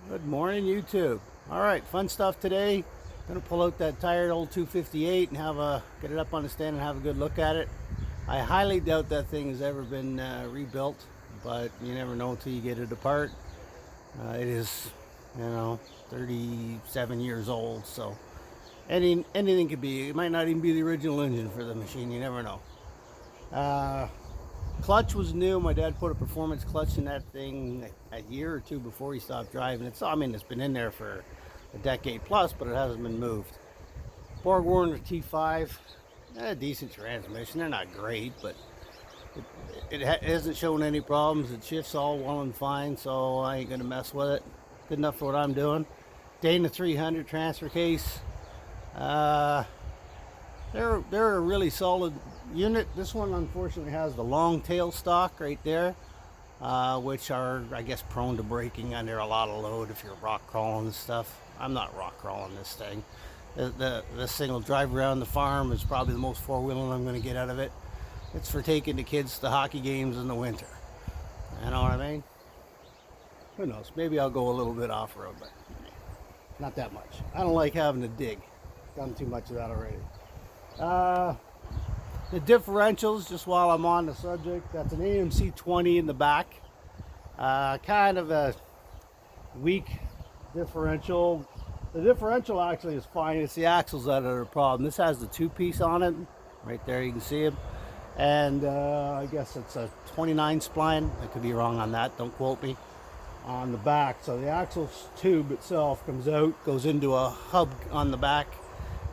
Good morning, YouTube. All right, fun stuff today. Gonna pull out that tired old 258 and get it up on the stand and have a good look at it. I highly doubt that thing has ever been rebuilt, but you never know until you get it apart. It is, 37 years old, so anything could be. It might not even be the original engine for the machine. You never know. Clutch was new. My dad put a performance clutch in that thing a year or two before he stopped driving it. So it's been in there for a decade plus, but it hasn't been moved. Borg Warner T5, decent transmission. They're not great, but it hasn't shown any problems. It shifts all well and fine, so I ain't gonna mess with it. Good enough for what I'm doing. Dana 300 transfer case. They're a really solid unit. This one unfortunately has the long tail stock right there, which are, I guess, prone to breaking under a lot of load if you're rock crawling and stuff. I'm not rock crawling this thing. This thing will drive around the farm. It's probably the most four-wheeling I'm going to get out of it. It's for taking the kids to hockey games in the winter. You know what I mean? Who knows? Maybe I'll go a little bit off-road, but not that much. I don't like having to dig. Done too much of that already. The differentials, just while I'm on the subject, that's an AMC 20 in the back. Kind of a weak differential. The differential actually is fine. It's the axles that are the problem. This has the two-piece on it. Right there, you can see them. And I guess it's a 29 spline. I could be wrong on that. Don't quote me. On the back. So the axle tube itself comes out, goes into a hub on the back,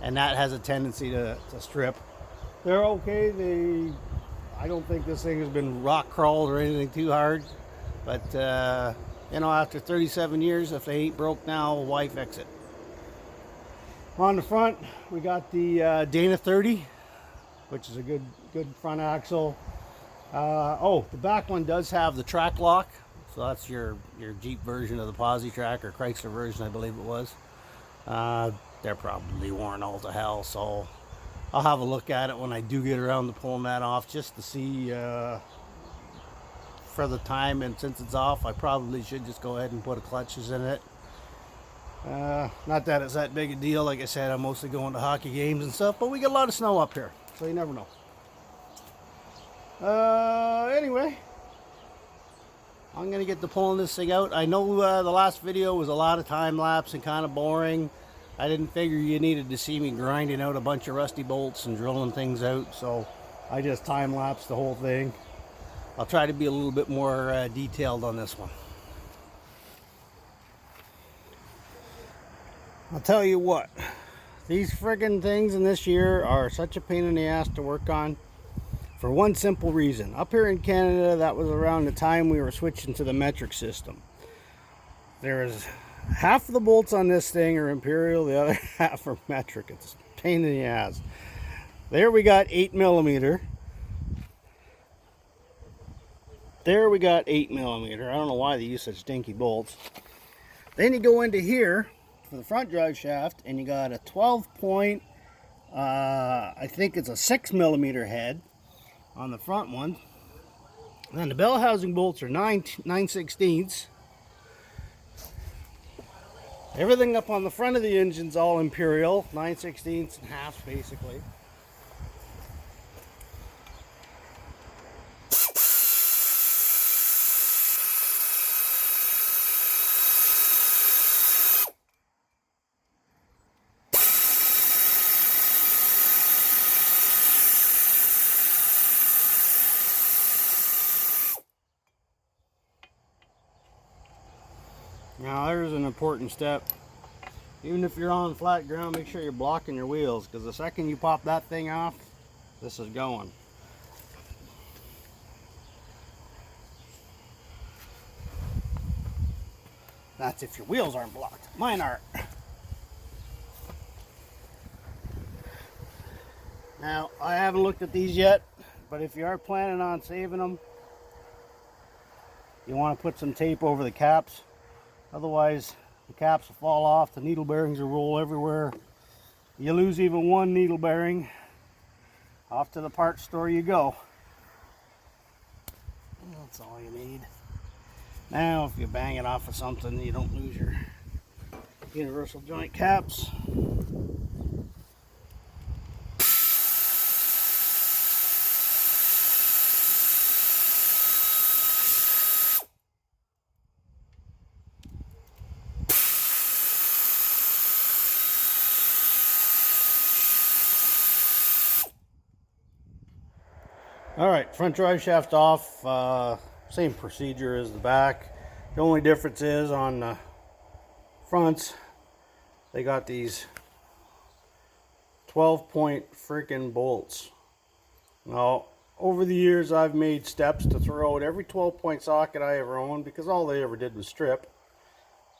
and that has a tendency to strip. They're okay. I don't think this thing has been rock crawled or anything too hard, but after 37 years, if they ain't broke now, why fix it? On the front, we got the Dana 30, which is a good front axle. The back one does have the track lock, so that's your Jeep version of the Posi track, or Chrysler version, I believe it was. They're probably worn all to hell, so I'll have a look at it when I do get around to pulling that off, just to see for the time. And since it's off, I probably should just go ahead and put a clutches in it. Not that it's that big a deal. Like I said, I'm mostly going to hockey games and stuff, but we get a lot of snow up here, so you never know. Anyway, I'm gonna get to pulling this thing out. I know the last video was a lot of time lapse and kind of boring. I didn't figure you needed to see me grinding out a bunch of rusty bolts and drilling things out, so I just time-lapsed the whole thing. I'll try to be a little bit more detailed on this one. I'll tell you what, these friggin' things in this year are such a pain in the ass to work on, for one simple reason. Up here in Canada, that was around the time we were switching to the metric system. There is half of the bolts on this thing are imperial, the other half are metric. It's a pain in the ass. There we got 8mm. There we got 8mm. I don't know why they use such dinky bolts. Then you go into here for the front drive shaft, and you got a 12 point, I think it's a 6mm head on the front one. And then the bell housing bolts are 9/16. Everything up on the front of the engine's all imperial, 9/16 and half basically. Now there's an important step. Even if you're on flat ground, make sure you're blocking your wheels, because the second you pop that thing off, this is going. That's if your wheels aren't blocked. Mine aren't. Now, I haven't looked at these yet, but if you are planning on saving them, you want to put some tape over the caps. Otherwise, the caps will fall off, the needle bearings will roll everywhere. You lose even one needle bearing, off to the parts store you go. That's all you need. Now if you bang it off of something, you don't lose your universal joint caps. All right, front drive shaft off, same procedure as the back. The only difference is on the fronts, they got these 12-point freaking bolts. Now, over the years, I've made steps to throw out every 12-point socket I ever owned because all they ever did was strip.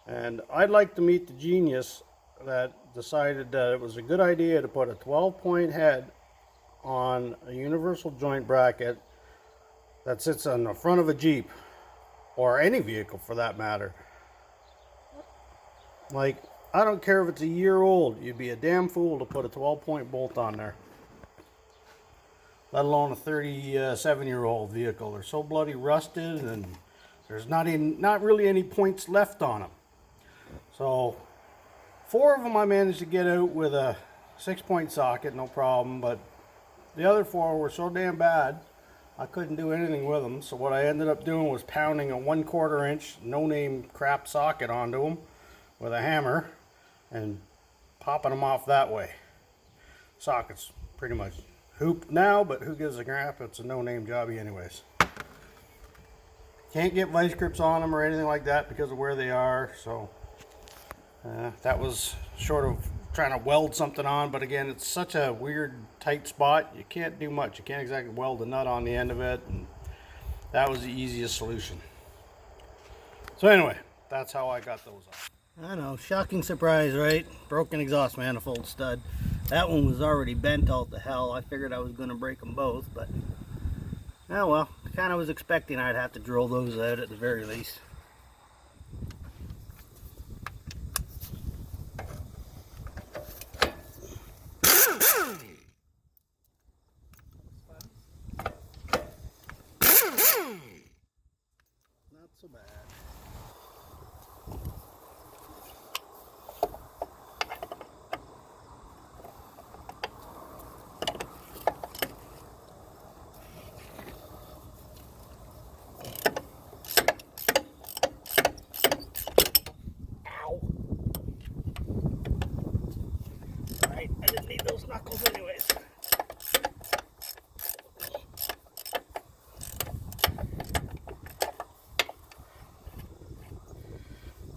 And I'd like to meet the genius that decided that it was a good idea to put a 12-point head on a universal joint bracket that sits on the front of a Jeep, or any vehicle for that matter. Like, I don't care if it's a year old, you'd be a damn fool to put a 12-point bolt on there, let alone a 37-year-old vehicle. They're so bloody rusted, and there's not really any points left on them. So 4 of them I managed to get out with a 6-point socket, no problem, but the other 4 were so damn bad I couldn't do anything with them. So what I ended up doing was pounding a 1/4 inch no-name crap socket onto them with a hammer and popping them off that way. Socket's pretty much hooped now, but who gives a crap? It's a no-name jobby anyways. Can't get vice grips on them or anything like that because of where they are, so that was short of trying to weld something on, but again, it's such a weird tight spot, you can't do much. You can't exactly weld a nut on the end of it, and that was the easiest solution. So anyway, that's how I got those off. I know, shocking surprise, right? Broken exhaust manifold stud. That one was already bent all to hell. I figured I was going to break them both, but oh well, I kind of was expecting I'd have to drill those out at the very least. Not so bad. Ow. Alright, I didn't need those knuckles anyways.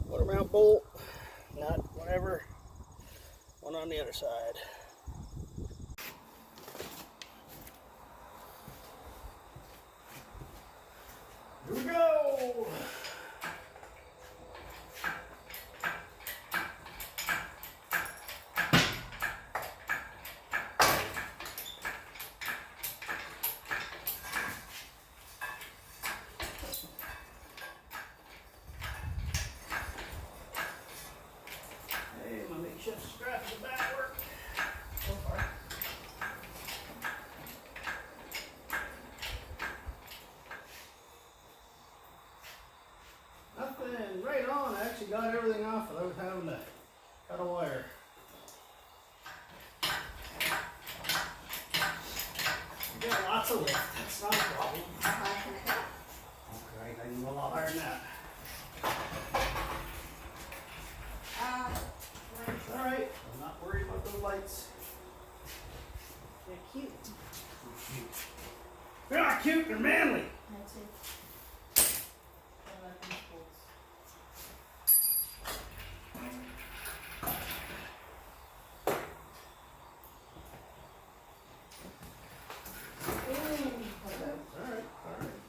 One around bolt, nut, whatever. One on the other side. Here we go! Hey, my makeshift straps in the back work. So far. Nothing, right on. I actually got everything off without having to cut a wire. You got lots of lift, that's not a problem. Okay, I can go a lot higher than that. Alright, I'm not worried about those lights. They're cute. They're not cute, they're manly. That's it. I like these bolts. Alright,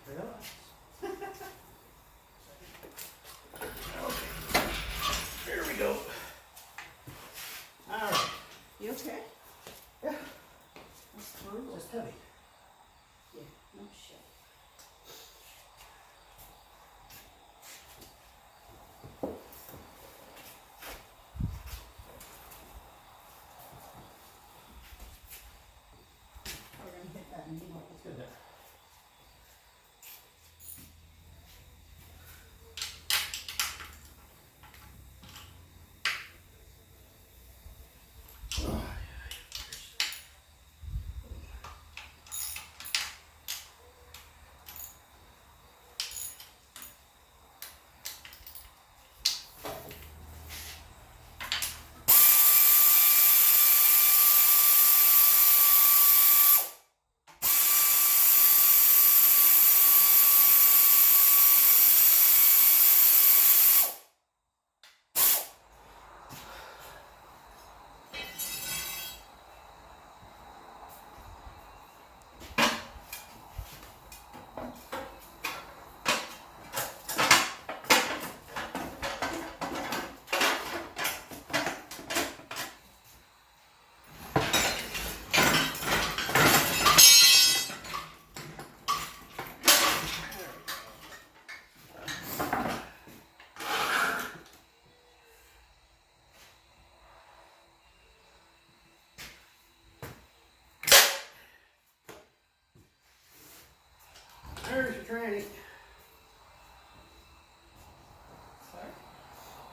relax. Okay, here we go. Alright. You okay? Yeah, That's brutal. just heavy. Yeah, no shit.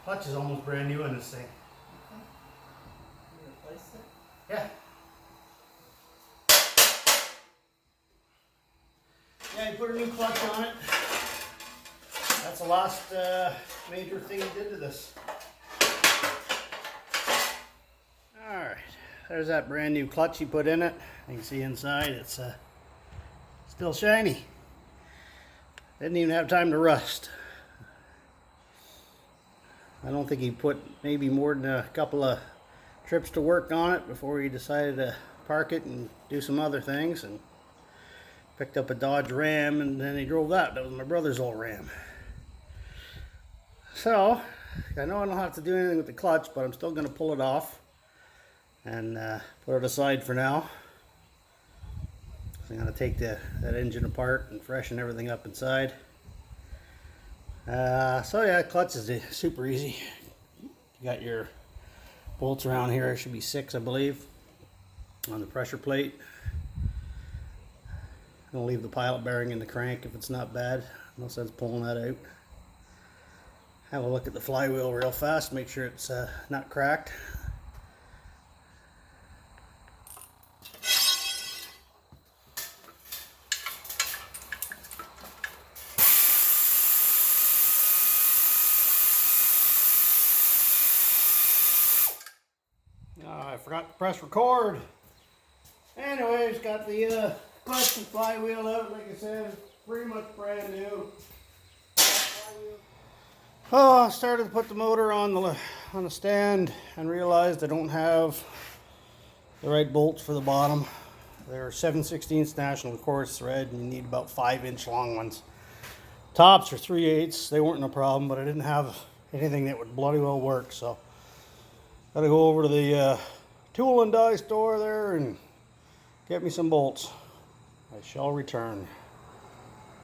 Clutch is almost brand new in this thing. You replaced it? Yeah. Yeah, you put a new clutch on it. That's the last major thing he did to this. Alright, there's that brand new clutch he put in it. You can see inside it's still shiny. Didn't even have time to rust. I don't think he put maybe more than a couple of trips to work on it before he decided to park it and do some other things, and picked up a Dodge Ram, and then he drove that. That was my brother's old Ram. So I know I don't have to do anything with the clutch, but I'm still going to pull it off and put it aside for now. So I'm going to take that engine apart and freshen everything up inside. So yeah, clutch is super easy. You got your bolts around here. There should be 6, I believe, on the pressure plate. I'm going to leave the pilot bearing in the crank if it's not bad. No sense pulling that out. Have a look at the flywheel real fast, make sure it's not cracked. Oh, I forgot to press record. Anyways, got the clutch and flywheel out. Like I said, it's pretty much brand new. Oh, I started to put the motor on the stand and realized I don't have the right bolts for the bottom. They're 7/16 National Course thread, and you need about 5-inch long ones. Tops are 3/8. They weren't no problem, but I didn't have anything that would bloody well work, so gotta go over to the tool and die store there and get me some bolts. I shall return.